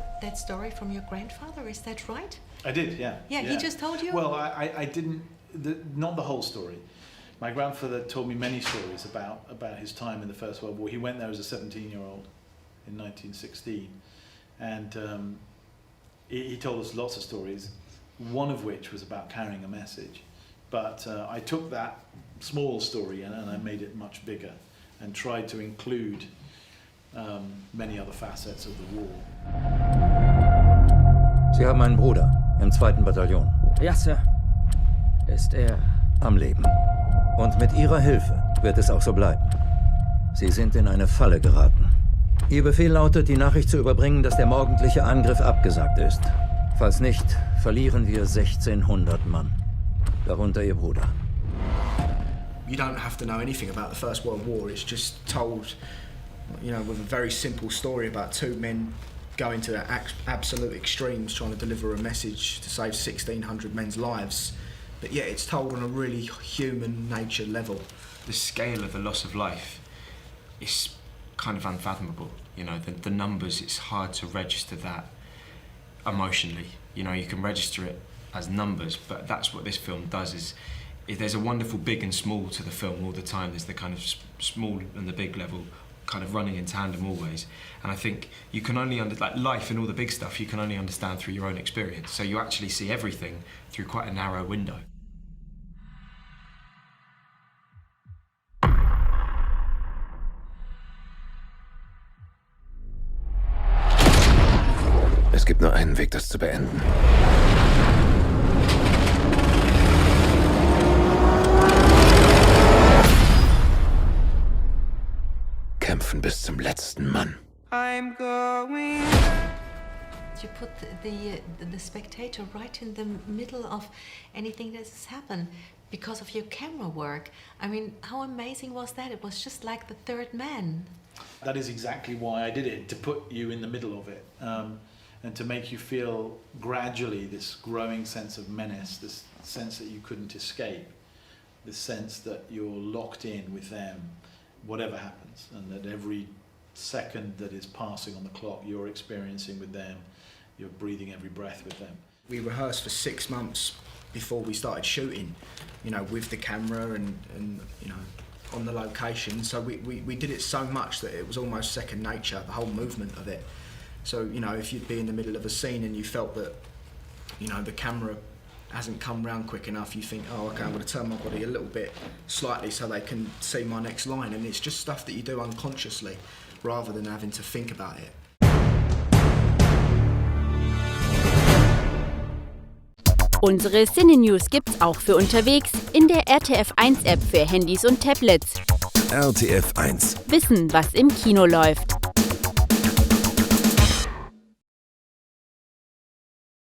heard that story from your grandfather, is that right? I did, yeah. Yeah, he just told you? Well, I didn't, not the whole story. My grandfather told me many stories about his time in the First World War. He went there as a 17-year-old in 1916, and he told us lots of stories, one of which was about carrying a message. But I took that small story and I made it much bigger and tried to include many other facets of the war. Sie haben einen Bruder im 2. Bataillon. Ja, Sir. Ist er am Leben. Und mit Ihrer Hilfe wird es auch so bleiben. Sie sind in eine Falle geraten. Ihr Befehl lautet, die Nachricht zu überbringen, dass der morgendliche Angriff abgesagt ist. Falls nicht, verlieren wir 1600 Mann. Darunter Ihr Bruder. You don't have to know anything about the First World War. It's just told, you know, with a very simple story about two men going to absolute extremes trying to deliver a message to save 1,600 men's lives. But yet it's told on a really human nature level. The scale of the loss of life is kind of unfathomable. You know, the numbers, it's hard to register that emotionally. You know, you can register it as numbers, but that's what this film does is there's a wonderful big and small to the film all the time. There's the kind of small and the big level kind of running in tandem always. And I think you can only, like life and all the big stuff, you can only understand through your own experience. So you actually see everything through quite a narrow window. Es gibt nur einen Weg, das zu beenden. Kämpfen bis zum letzten Mann. You put the spectator right in the middle of anything that has happened because of your camera work. I mean, how amazing was that? It was just like the third man. That is exactly why I did it, to put you in the middle of it. And to make you feel gradually this growing sense of menace, this sense that you couldn't escape, this sense that you're locked in with them, whatever happens, and that every second that is passing on the clock you're experiencing with them, you're breathing every breath with them. We rehearsed for 6 months before we started shooting, you know, with the camera and you know, on the location. So we did it so much that it was almost second nature, the whole movement of it. So, you know, if you'd be in the middle of a scene and you felt that, you know, the camera hasn't come round quick enough, you think, oh, okay, I'm going to turn my body a little bit slightly so they can see my next line. And it's just stuff that you do unconsciously rather than having to think about it. Unsere Cinenews gibt's auch für unterwegs in der RTF1 App für Handys und Tablets. RTF1. Wissen, was im Kino läuft.